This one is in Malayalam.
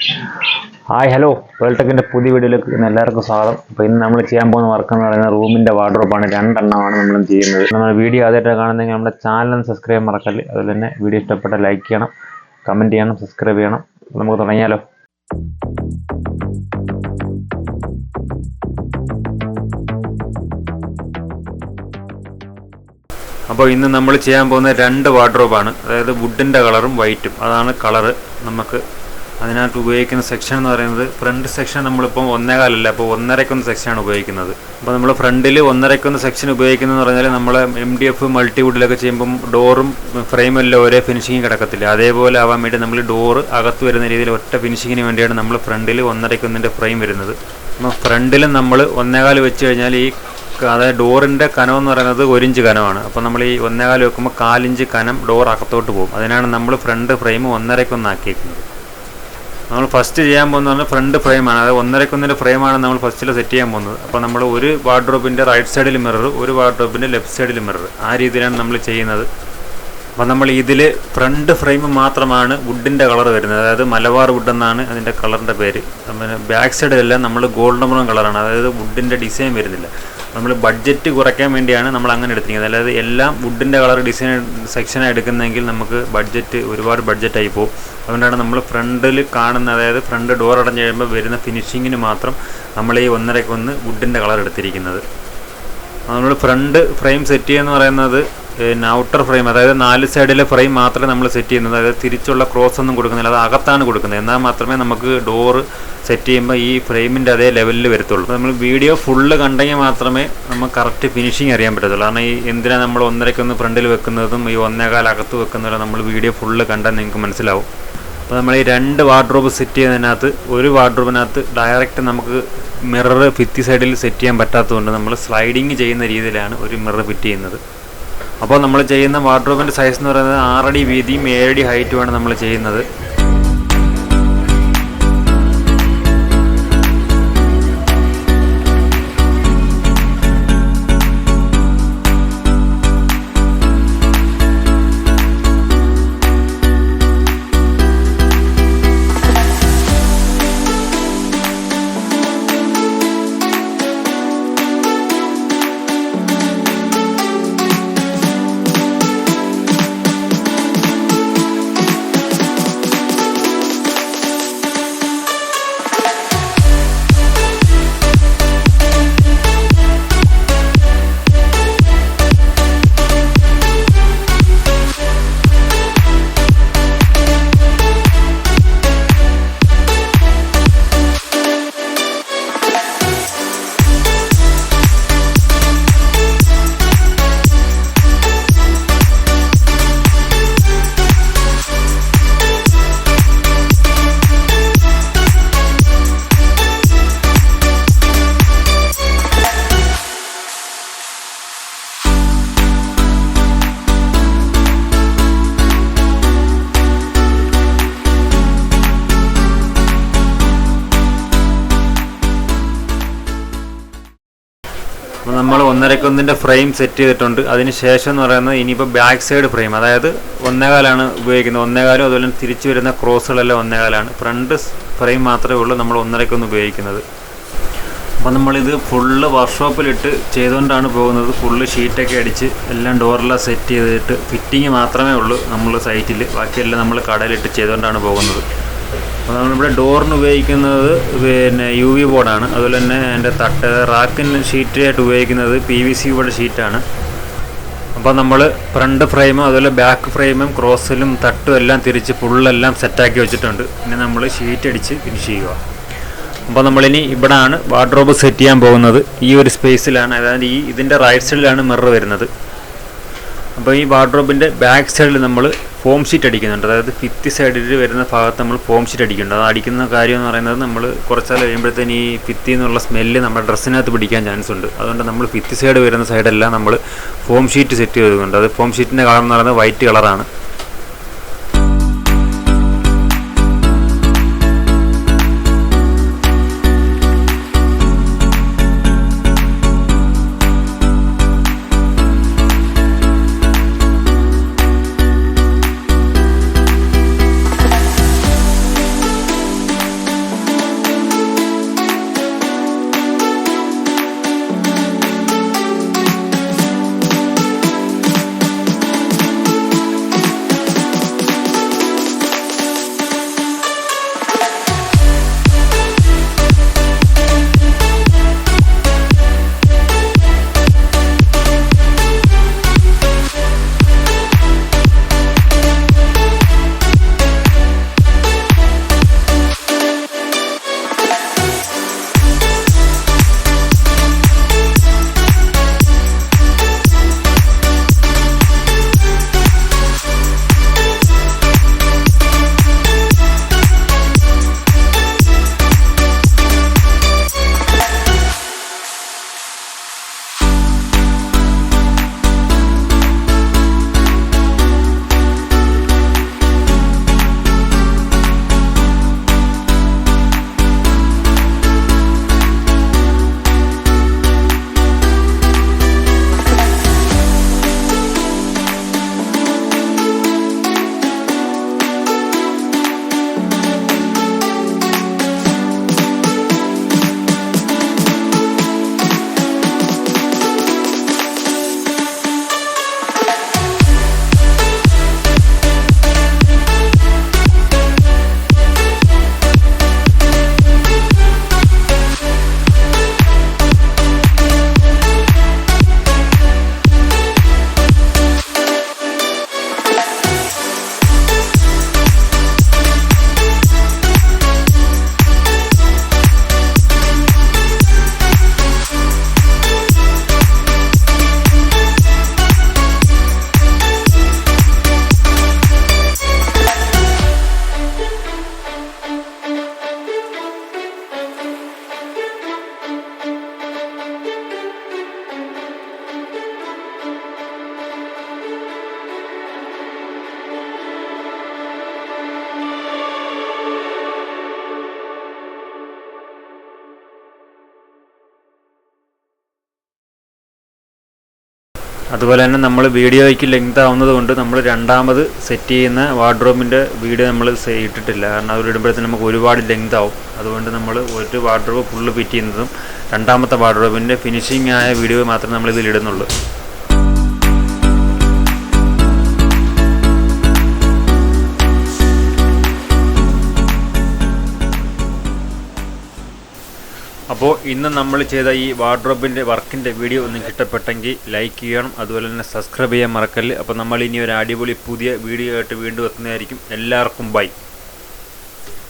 ഹായ് ഹലോ വേൾടെക്കിൻ്റെ പുതിയ വീഡിയോയിലേക്ക് ഇന്ന് എല്ലാവർക്കും സ്വാഗതം. അപ്പോൾ ഇന്ന് നമ്മൾ ചെയ്യാൻ പോകുന്ന വർക്ക് എന്ന് പറയുന്നത് റൂമിൻ്റെ വാർഡ്രോബാണ്. 2 എണ്ണമാണ് നമ്മൾ ചെയ്യുന്നത്. നമ്മൾ വീഡിയോ ആദ്യമായിട്ട് കാണുന്നെങ്കിൽ നമ്മുടെ ചാനൽ സബ്സ്ക്രൈബ് ചെയ്യാൻ മറക്കല്ലേ. അതുപോലെ തന്നെ വീഡിയോ ഇഷ്ടപ്പെട്ട ലൈക്ക് ചെയ്യണം, കമൻറ്റ് ചെയ്യണം, സബ്സ്ക്രൈബ് ചെയ്യണം. നമുക്ക് തുടങ്ങിയാലോ. അപ്പോൾ ഇന്ന് നമ്മൾ ചെയ്യാൻ പോകുന്ന 2 വാർഡ്രോബാണ്. അതായത് വുഡിൻ്റെ കളറും വൈറ്റും. അതാണ് കളറ്. നമുക്ക് അതിനകത്ത് ഉപയോഗിക്കുന്ന സെക്ഷൻ എന്ന് പറയുന്നത് ഫ്രണ്ട് സെക്ഷൻ നമ്മളിപ്പോൾ 1.25 അപ്പോൾ 1.5 സെക്ഷനാണ് ഉപയോഗിക്കുന്നത്. അപ്പോൾ നമ്മൾ ഫ്രണ്ടിൽ 1.5 സെക്ഷൻ ഉപയോഗിക്കുന്നതെന്ന് പറഞ്ഞാൽ നമ്മൾ MDF മൾട്ടിവുഡിലൊക്കെ ചെയ്യുമ്പം ഡോറും ഫ്രെയിമും എല്ലാം ഒരേ ഫിനിഷിങ് കിടക്കത്തില്ല. അതേപോലെ ആവാൻ വേണ്ടി നമ്മൾ ഡോറ് അകത്ത് വരുന്ന രീതിയിൽ ഒറ്റ ഫിനിഷിങ്ങിന് വേണ്ടിയാണ് നമ്മൾ ഫ്രണ്ടിൽ 1.5 ഫ്രെയിം വരുന്നത്. അപ്പോൾ ഫ്രണ്ടിൽ നമ്മൾ 1.25 വെച്ച് കഴിഞ്ഞാൽ അതായത് ഡോറിൻ്റെ കനം എന്ന് പറയുന്നത് 1 ഇഞ്ച് കനമാണ്. അപ്പോൾ നമ്മൾ ഈ 1.25 വെക്കുമ്പോൾ 4 ഇഞ്ച് കനം ഡോർ അകത്തോട്ട് പോകും. അതിനാണ് നമ്മൾ ഫ്രണ്ട് ഫ്രെയിം 1.5 ആക്കിയിരിക്കുന്നത്. നമ്മൾ ഫസ്റ്റ് ചെയ്യാൻ പോകുന്നത് ഫ്രണ്ട് ഫ്രെയിമാണ്. അതായത് 1.5 ഫ്രെയിമാണ് നമ്മൾ ഫസ്റ്റിൽ സെറ്റ് ചെയ്യാൻ പോകുന്നത്. അപ്പോൾ നമ്മൾ ഒരു വാർഡ്രോബിൻ്റെ റൈറ്റ് സൈഡിൽ മിറർ, ഒരു വാർഡ്രോബിൻ്റെ ലെഫ്റ്റ് സൈഡിൽ മിറർ, ആ രീതിയിലാണ് നമ്മൾ ചെയ്യുന്നത്. അപ്പോൾ നമ്മൾ ഇതിൽ ഫ്രണ്ട് ഫ്രെയിം മാത്രമാണ് വുഡിൻ്റെ കളർ വരുന്നത്. അതായത് മലബാർ വുഡ് എന്നാണ് അതിൻ്റെ കളറിൻ്റെ പേര്. ബാക്ക് സൈഡിലെല്ലാം നമ്മൾ ഗോൾഡൻ ബ്രൗൺ കളറാണ്. അതായത് വുഡിൻ്റെ ഡിസൈൻ വരുന്നില്ല. നമ്മൾ ബഡ്ജറ്റ് കുറയ്ക്കാൻ വേണ്ടിയാണ് നമ്മൾ അങ്ങനെ എടുത്തിരിക്കുന്നത്. അതായത് എല്ലാം വുഡിൻ്റെ കളർ ഡിസൈൻ സെക്ഷനാണ് എടുക്കുന്നതെങ്കിൽ നമുക്ക് ഒരുപാട് ബഡ്ജറ്റായി പോകും. അതുകൊണ്ടാണ് നമ്മൾ ഫ്രണ്ടിൽ കാണുന്ന, അതായത് ഫ്രണ്ട് ഡോർ അടഞ്ഞ് കഴിയുമ്പോൾ വരുന്ന ഫിനിഷിങ്ങിന് മാത്രം നമ്മൾ ഈ 1.5 വുഡിൻ്റെ കളർ എടുത്തിരിക്കുന്നത്. നമ്മൾ ഫ്രണ്ട് ഫ്രെയിം സെറ്റ് ചെയ്യുകയെന്ന് പറയുന്നത് ഔട്ടർ ഫ്രെയിം, അതായത് 4 സൈഡിലെ ഫ്രെയിം മാത്രമേ നമ്മൾ സെറ്റ് ചെയ്യുന്നത്. അതായത് തിരിച്ചുള്ള ക്രോസ് ഒന്നും കൊടുക്കുന്നില്ല, അത് അകത്താണ് കൊടുക്കുന്നത്. എന്നാൽ മാത്രമേ നമുക്ക് ഡോറ് സെറ്റ് ചെയ്യുമ്പോൾ ഈ ഫ്രെയിമിൻ്റെ അതേ ലെവലിൽ വരത്തുള്ളൂ. നമ്മൾ വീഡിയോ ഫുള്ള് കണ്ടെങ്കിൽ മാത്രമേ നമുക്ക് കറക്റ്റ് ഫിനിഷിങ് അറിയാൻ പറ്റത്തുള്ളൂ. കാരണം ഈ എന്തിനാണ് നമ്മൾ 1.5 ഫ്രണ്ടിൽ വെക്കുന്നതും ഈ 1.25 അകത്ത് വെക്കുന്നതും നമ്മൾ വീഡിയോ ഫുള്ള് കണ്ടാൽ നിങ്ങൾക്ക് മനസ്സിലാവും. അപ്പോൾ നമ്മൾ ഈ 2 വാർഡ്രോബ് സെറ്റ് ചെയ്യുന്നതിനകത്ത് ഒരു വാർഡ്രോബിനകത്ത് ഡയറക്റ്റ് നമുക്ക് മിറർ ഭിത്തി സൈഡിൽ സെറ്റ് ചെയ്യാൻ പറ്റാത്തതുകൊണ്ട് നമ്മൾ സ്ലൈഡിങ് ചെയ്യുന്ന രീതിയിലാണ് ഒരു മിറർ ഫിറ്റ് ചെയ്യുന്നത്. അപ്പോൾ നമ്മൾ ചെയ്യുന്ന വാർഡ്രോബിൻ്റെ സൈസ് എന്ന് പറയുന്നത് 6 അടി വീതിയും 7 അടി ഹൈറ്റുമാണ് നമ്മൾ ചെയ്യുന്നത്. നമ്മൾ 1.5 ഫ്രെയിം സെറ്റ് ചെയ്തിട്ടുണ്ട്. അതിന് ശേഷം എന്ന് പറയുന്നത് ഇനിയിപ്പോൾ ബാക്ക് സൈഡ് ഫ്രെയിം, അതായത് 1.25 ഉപയോഗിക്കുന്നത്. 1.25 അതുപോലെ തിരിച്ചു വരുന്ന ക്രോസുകളെല്ലാം 1.25. ഫ്രണ്ട് ഫ്രെയിം മാത്രമേ ഉള്ളൂ നമ്മൾ 1.5 ഉപയോഗിക്കുന്നത്. അപ്പോൾ നമ്മളിത് ഫുള്ള് വർക്ക്ഷോപ്പിലിട്ട് ചെയ്തുകൊണ്ടാണ് പോകുന്നത്. ഫുള്ള് ഷീറ്റൊക്കെ അടിച്ച് എല്ലാം ഡോറെല്ലാം സെറ്റ് ചെയ്തിട്ട് ഫിറ്റിങ് മാത്രമേ ഉള്ളൂ നമ്മൾ സൈറ്റിൽ. ബാക്കിയെല്ലാം നമ്മൾ കടയിലിട്ട് ചെയ്തുകൊണ്ടാണ് പോകുന്നത്. അപ്പോൾ നമ്മളിവിടെ ഡോറിന് ഉപയോഗിക്കുന്നത് UV ബോർഡാണ്. അതുപോലെ തന്നെ അതിൻ്റെ റാക്കിന് ഷീറ്റായിട്ട് ഉപയോഗിക്കുന്നത് PVC ബോർഡ് ഷീറ്റാണ്. അപ്പോൾ നമ്മൾ ഫ്രണ്ട് ഫ്രെയിമും അതുപോലെ ബാക്ക് ഫ്രെയിമും ക്രോസിലും തട്ടും എല്ലാം തിരിച്ച് ഫുള്ളെല്ലാം സെറ്റാക്കി വെച്ചിട്ടുണ്ട്. പിന്നെ നമ്മൾ ഷീറ്റ് അടിച്ച് ഫിനിഷ് ചെയ്യുക. അപ്പോൾ നമ്മളിനി ഇവിടെയാണ് വാർഡ്രോബ് സെറ്റ് ചെയ്യാൻ പോകുന്നത്. ഈ ഒരു സ്പേസിലാണ്, അതായത് ഇതിൻ്റെ റൈറ്റ് സൈഡിലാണ് മിറർ വരുന്നത്. അപ്പോൾ ഈ വാർഡ്രോബിൻ്റെ ബാക്ക് സൈഡിൽ നമ്മൾ ഫോം ഷീറ്റ് അടിക്കുന്നുണ്ട്. അതായത് ഭിത്തി സൈഡിൽ വരുന്ന ഭാഗത്ത് നമ്മൾ ഫോം ഷീറ്റ് അടിക്കുന്നുണ്ട്. അത് അടിക്കുന്ന കാര്യം എന്ന് പറയുന്നത് നമ്മൾ കുറച്ചാൽ കഴിയുമ്പോഴത്തേന് ഈ ഭിത്തി എന്നുള്ള സ്മെല്ല് നമ്മുടെ ഡ്രസ്സിനകത്ത് പിടിക്കാൻ ചാൻസ് ഉണ്ട്. അതുകൊണ്ട് നമ്മൾ ഭിത്തി സൈഡ് വരുന്ന സൈഡെല്ലാം നമ്മൾ ഫോം ഷീറ്റ് സെറ്റ് ചെയ്തുകൊണ്ട്, അത് ഫോം ഷീറ്റിൻ്റെ കളർ എന്ന് പറയുന്നത് വൈറ്റ് കളറാണ്. അതുപോലെ തന്നെ നമ്മൾ വീഡിയോയ്ക്ക് ലെങ്ത് ആവുന്നത് കൊണ്ട് നമ്മൾ രണ്ടാമത് സെറ്റ് ചെയ്യുന്ന വാർഡ്രോബിൻ്റെ വീഡിയോ നമ്മൾ ഇട്ടിട്ടില്ല. കാരണം അത് ഇടുമ്പോഴത്തേന് നമുക്ക് ഒരുപാട് ലെങ്ത് ആവും. അതുകൊണ്ട് നമ്മൾ ഒരു വാർഡ്രോബ് ഫുള്ള് ഫിറ്റ് ചെയ്യുന്നതും രണ്ടാമത്തെ വാർഡ്രോബിൻ്റെ ഫിനിഷിംഗ് ആയ വീഡിയോ മാത്രമേ നമ്മൾ ഇതിൽ ഇടുന്നുള്ളൂ. അപ്പോൾ ഇന്ന് നമ്മൾ ചെയ്ത ഈ വാർഡ്രോബിൻ്റെ വർക്കിൻ്റെ വീഡിയോ നിങ്ങൾക്ക് ഇഷ്ടപ്പെട്ടെങ്കിൽ ലൈക്ക് ചെയ്യണം. അതുപോലെ തന്നെ സബ്സ്ക്രൈബ് ചെയ്യാൻ മറക്കല്ല്. അപ്പോൾ നമ്മൾ ഇനി ഒരു അടിപൊളി പുതിയ വീഡിയോ ആയിട്ട് വീണ്ടും എത്തുന്നതായിരിക്കും. എല്ലാവർക്കും ബൈ.